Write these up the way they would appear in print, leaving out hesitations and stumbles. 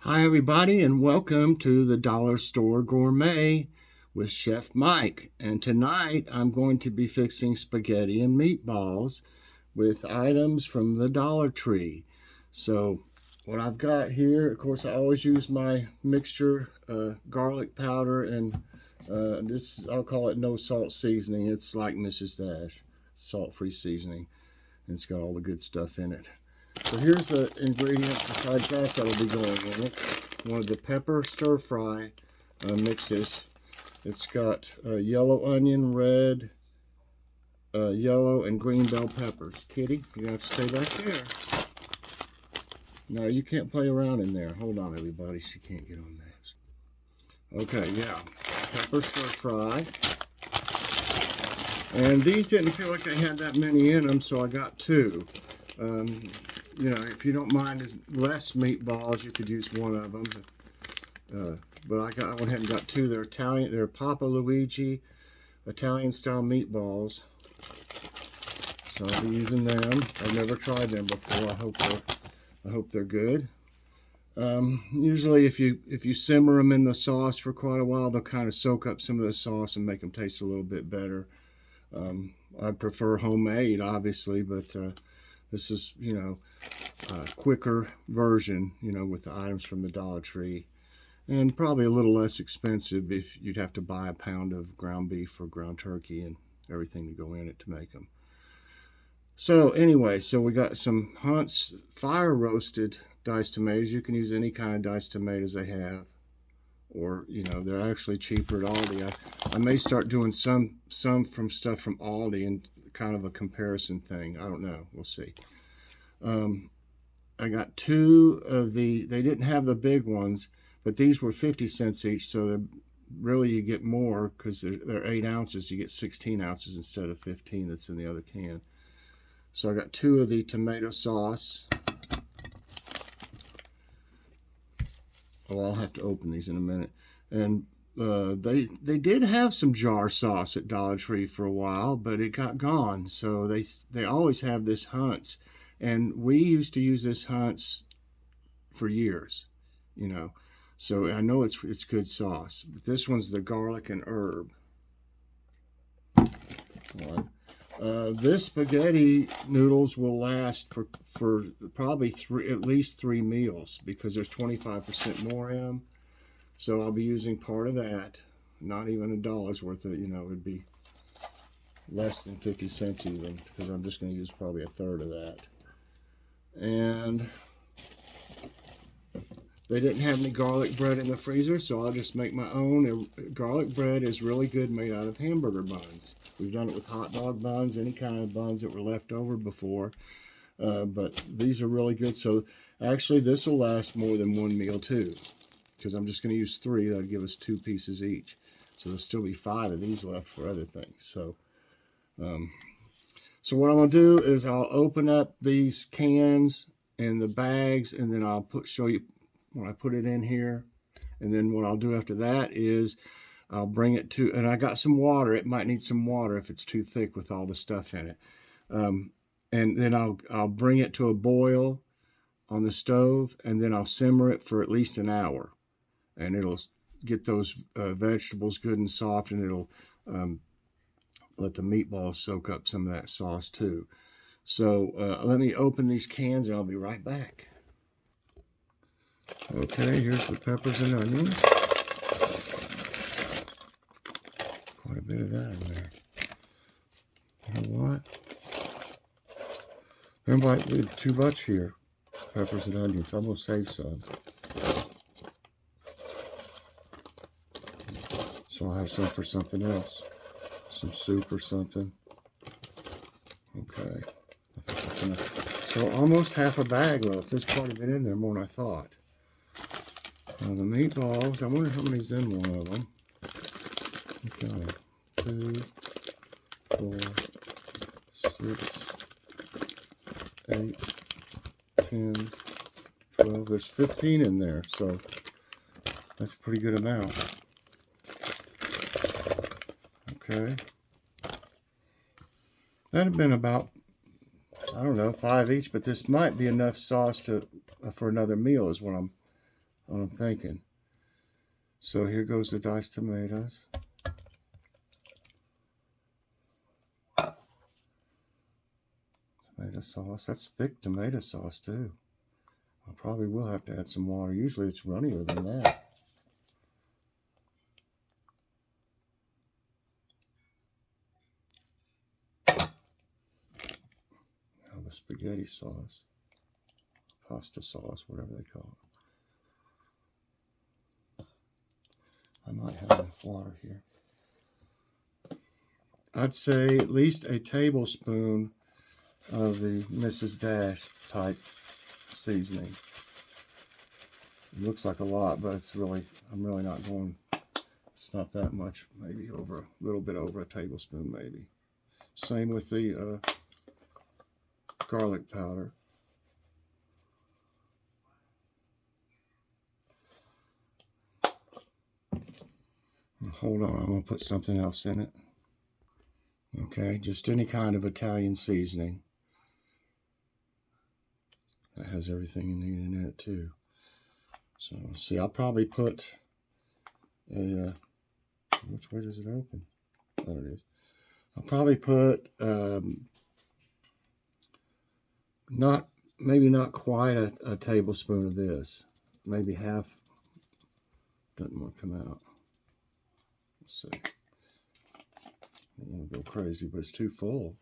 Hi everybody, and welcome to the Dollar Store Gourmet with Chef Mike. And tonight I'm going to be fixing spaghetti and meatballs with items from the Dollar Tree. So what I've got here, of course, I always use my mixture, garlic powder, and I'll call it no salt seasoning. It's like Mrs. Dash, salt-free seasoning. And it's got all the good stuff in it. So here's the ingredient besides that'll be going in it. One of the pepper stir fry mixes. It's got yellow onion, red, yellow, and green bell peppers. Kitty, you have to stay back there. No, you can't play around in there. Hold on, everybody. She can't get on that. Okay, yeah. Pepper stir fry. And these didn't feel like they had that many in them, so I got two. You know, if you don't mind less meatballs, you could use one of them. But I went ahead and got two. They're Italian. They're Papa Luigi Italian-style meatballs. So I'll be using them. I've never tried them before. I hope they're good. Usually, if you simmer them in the sauce for quite a while, they'll kind of soak up some of the sauce and make them taste a little bit better. I prefer homemade, obviously, but this is, you know, a quicker version, you know, with the items from the Dollar Tree. And probably a little less expensive if you'd have to buy a pound of ground beef or ground turkey and everything to go in it to make them. So anyway, so we got some Hunt's fire roasted diced tomatoes. You can use any kind of diced tomatoes they have. Or, you know, they're actually cheaper at Aldi. I may start doing some from stuff from Aldi and kind of a comparison thing. I don't know. We'll see. I got two of they didn't have the big ones, but these were 50 cents each, so really you get more because they're 8 ounces. You get 16 ounces instead of 15 that's in the other can. So I got two of the tomato sauce. Oh, I'll have to open these in a minute. And they did have some jar sauce at Dollar Tree for a while, but it got gone. So they always have this Hunt's, and we used to use this Hunt's for years, you know. So I know it's good sauce. But this one's the garlic and herb one. This spaghetti noodles will last for probably at least 3 meals because there's 25% more in them. So I'll be using part of that, not even $1 worth of, you know, it would be less than 50 cents even, because I'm just going to use probably a third of that. And they didn't have any garlic bread in the freezer, so I'll just make my own. And garlic bread is really good made out of hamburger buns. We've done it with hot dog buns, any kind of buns that were left over before. But these are really good. So actually, this will last more than 1 meal too, because I'm just going to use 3. That'll give us 2 pieces each. So there'll still be 5 of these left for other things. So what I'm going to do is I'll open up these cans and the bags, and then I'll show you when I put it in here. And then what I'll do after that is I'll bring it to, and I got some water. It might need some water if it's too thick with all the stuff in it. And then I'll bring it to a boil on the stove, and then I'll simmer it for at least an hour. And it'll get those vegetables good and soft, and it'll let the meatballs soak up some of that sauce too. So let me open these cans, and I'll be right back. Okay, here's the peppers and onions. Quite a bit of that in there. You know what? There might be too much here. Peppers and onions. I'm going to save some. So I'll have some for something else. Some soup or something. Okay. I think that's enough. So almost half a bag left. There's quite a bit in there, more than I thought. Now the meatballs, I wonder how many's in one of them. Okay. 2, 4, 6, 8, 10, 12. There's 15 in there, so that's a pretty good amount. Okay. That'd have been about, I don't know, 5 each, but this might be enough sauce for another meal is what I'm what I'm thinking. So here goes the diced tomatoes. Tomato sauce. That's thick tomato sauce too. I probably will have to add some water. Usually it's runnier than that. Now the spaghetti sauce, pasta sauce, whatever they call it. I might have enough water here. I'd say at least a tablespoon of the Mrs. Dash type seasoning. It looks like a lot, but it's really, I'm really not going, it's not that much, maybe over a little bit over a tablespoon maybe. Same with the garlic powder. Hold on, I'm going to put something else in it. Okay, just any kind of Italian seasoning. That has everything you need in it too. So let's see, I'll probably put a, which way does it open? There it is. I'll probably put, maybe not quite a tablespoon of this. Maybe half. Doesn't want to come out. Let's see. I don't want to go crazy, but it's too full.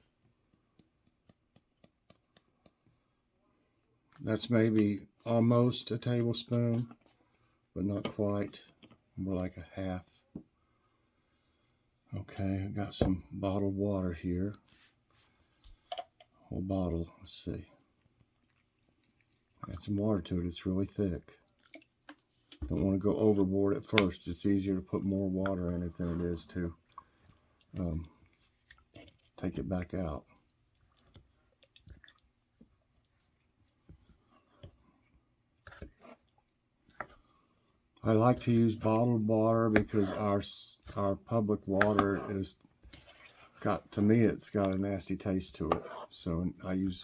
That's maybe almost a tablespoon, but not quite. More like a half. Okay, I got some bottled water here. Whole bottle. Let's see. Add some water to it. It's really thick. Don't want to go overboard at first. It's easier to put more water in it than it is to take it back out. I like to use bottled water because our public water is got, to me, it's got a nasty taste to it. So I use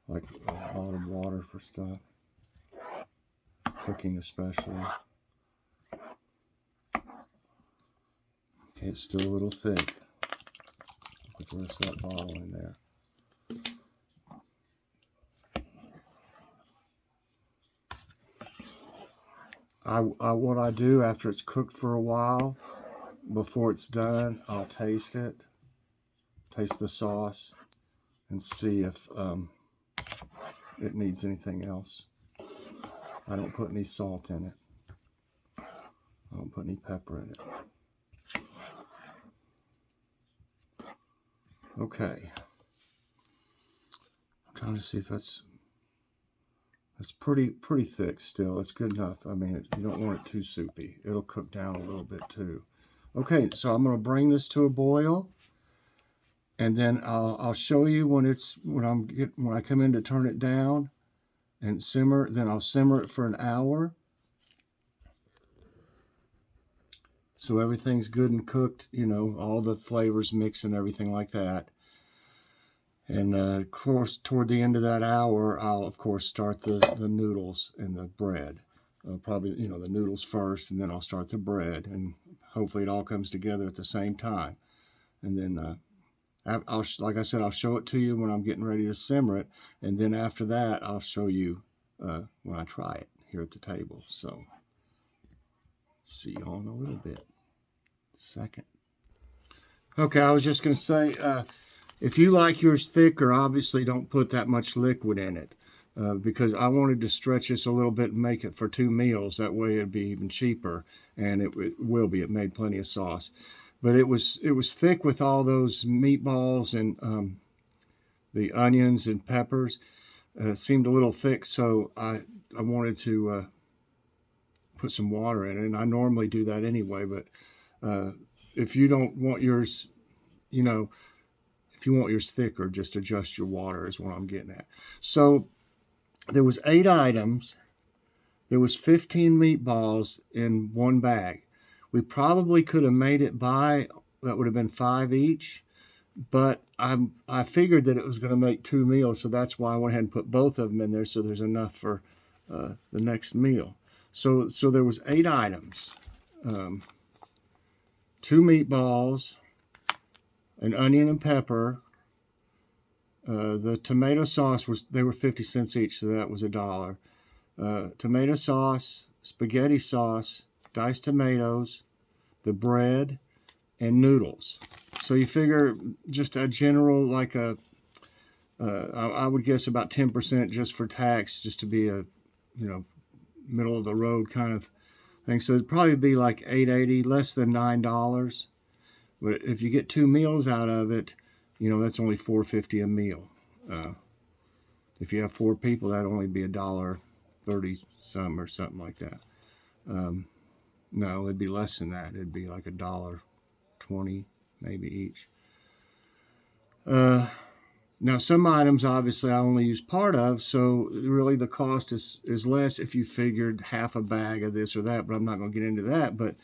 like bottled water for stuff, cooking especially. Okay, it's still a little thick. Put the rest of that bottle in there. What I do after it's cooked for a while, before it's done, I'll taste it, taste the sauce, and see if it needs anything else. I don't put any salt in it. I don't put any pepper in it. Okay. I'm trying to see if that's pretty thick still. It's good enough. I mean, you don't want it too soupy. It'll cook down a little bit too. Okay, so I'm going to bring this to a boil, and then I'll show you when I come in to turn it down and simmer. Then I'll simmer it for an hour, so everything's good and cooked. You know, all the flavors mix and everything like that. And of course, toward the end of that hour, I'll of course start the noodles and the bread. Probably, you know, the noodles first, and then I'll start the bread, and hopefully it all comes together at the same time. And then, like I said, I'll show it to you when I'm getting ready to simmer it, and then after that, I'll show you when I try it here at the table. So, see you all in a little bit. Second. Okay, I was just going to say, if you like yours thicker, obviously don't put that much liquid in it. Because I wanted to stretch this a little bit and make it for 2 meals. That way it'd be even cheaper, and it will be. It made plenty of sauce. But it was thick with all those meatballs and the onions and peppers. It seemed a little thick, so I wanted to put some water in it. And I normally do that anyway, but if you don't want yours, you know, if you want yours thicker, just adjust your water is what I'm getting at. So there was 8 items. There was 15 meatballs in one bag. We probably could have made it by, that would have been 5 each, but I figured that it was going to make 2 meals, so that's why I went ahead and put both of them in there so there's enough for the next meal. So there was 8 items. 2 meatballs, an onion and pepper. The tomato sauce they were 50 cents each, so that was $1. Tomato sauce, spaghetti sauce, diced tomatoes, the bread, and noodles. So you figure just a general, like I would guess about 10% just for tax, just to be a, middle of the road kind of thing. So it'd probably be like $8.80, less than $9. But if you get 2 meals out of it, that's only $4.50 a meal. If you have 4 people, that'd only be $1.30 some or something like that. No, it'd be less than that. It'd be like $1.20 maybe each. Now, some items, obviously, I only use part of, so really the cost is less if you figured half a bag of this or that, but I'm not going to get into that. But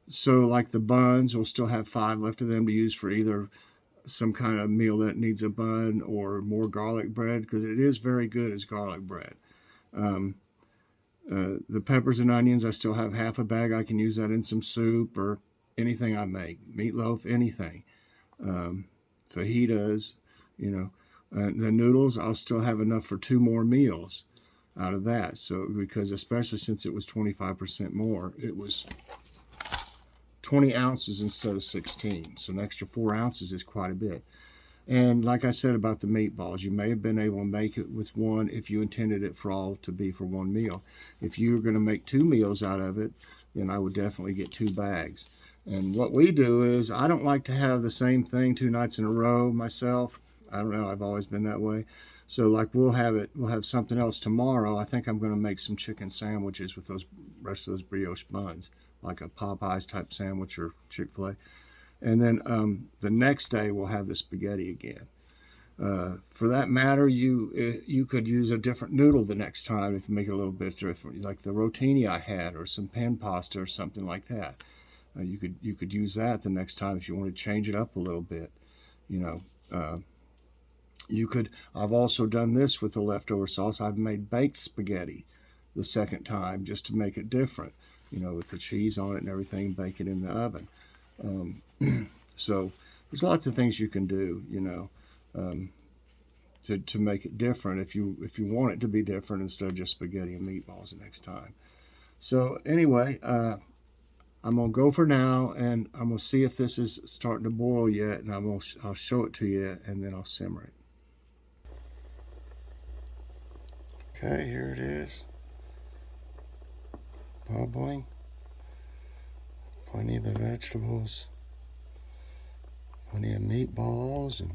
so like the buns, we'll still have 5 left of them to use for either some kind of meal that needs a bun or more garlic bread, because it is very good as garlic bread. The peppers and onions, I still have half a bag. I can use that in some soup or anything I make, meatloaf, anything. Fajitas, the noodles, I'll still have enough for 2 more meals out of that. So, because especially since it was 25% more, it was 20 ounces instead of 16. So an extra 4 ounces is quite a bit. And like I said about the meatballs, you may have been able to make it with one if you intended it for all to be for one meal. If you're going to make 2 meals out of it, then I would definitely get 2 bags. And what we do is, I don't like to have the same thing 2 nights in a row myself. I don't know, I've always been that way. So like we'll have something else tomorrow. I think I'm going to make some chicken sandwiches with those rest of those brioche buns, like a Popeyes type sandwich or Chick-fil-A. And then the next day we'll have the spaghetti again. For that matter, you could use a different noodle the next time if you make it a little bit different, like the rotini I had, or some pen pasta or something like that. You could use that the next time if you want to change it up a little bit. You could. I've also done this with the leftover sauce. I've made baked spaghetti the second time just to make it different. With the cheese on it and everything, bake it in the oven. So there's lots of things you can do, to make it different if you want it to be different instead of just spaghetti and meatballs the next time. So anyway, I'm gonna go for now, and I'm gonna see if this is starting to boil yet, and I'll show it to you, and then I'll simmer it. Okay, here it is, bubbling. Plenty of the vegetables, plenty of meatballs, and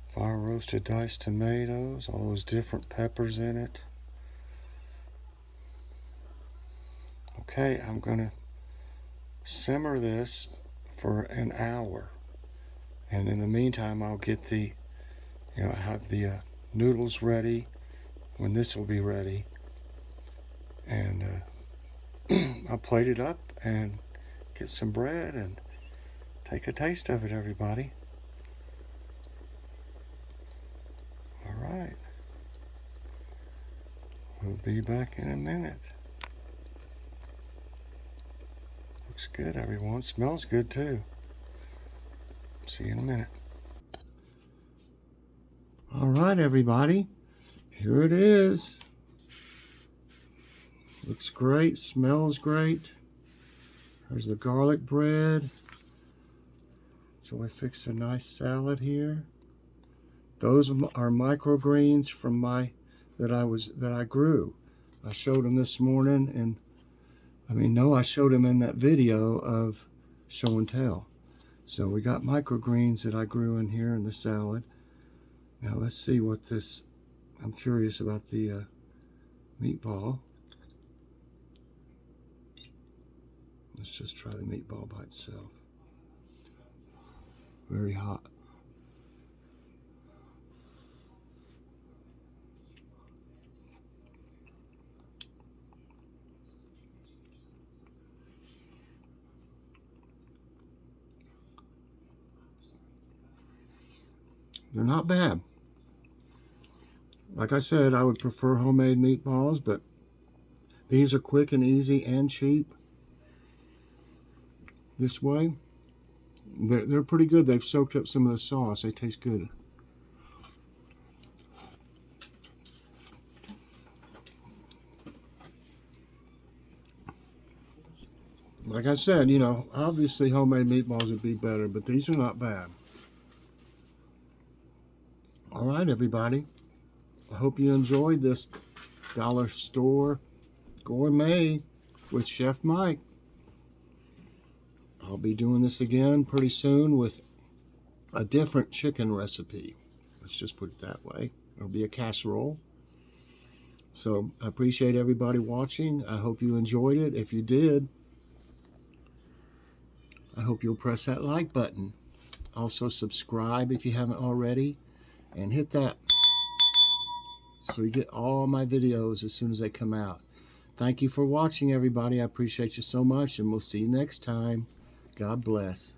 fire roasted diced tomatoes, all those different peppers in it. Okay, I'm gonna simmer this for an hour, and in the meantime I'll get have the noodles ready when this will be ready, and I'll plate it up and get some bread and take a taste of it, everybody. All right, we'll be back in a minute. Looks good, everyone. Smells good too. See you in a minute. All right, everybody. Here it is. Looks great. Smells great. There's the garlic bread. So I fixed a nice salad here. Those are microgreens from that I grew. I showed them this morning, and I showed them in that video of show and tell. So we got microgreens that I grew in here in the salad. Now let's see what this, I'm curious about the meatball. Let's just try the meatball by itself. Very hot. They're not bad. Like I said, I would prefer homemade meatballs, but These are quick and easy and cheap. This way, they're pretty good. They've soaked up some of the sauce. They taste good. Like I said, you know, obviously homemade meatballs would be better, but these are not bad. All right, everybody. I hope you enjoyed this Dollar Store Gourmet with Chef Mike. I'll be doing this again pretty soon with a different chicken recipe. Let's just put it that way. It'll be a casserole. So I appreciate everybody watching. I hope you enjoyed it. If you did, I hope you'll press that like button. Also subscribe if you haven't already, and hit that so you get all my videos as soon as they come out. Thank you for watching, everybody. I appreciate you so much, and we'll see you next time. God bless.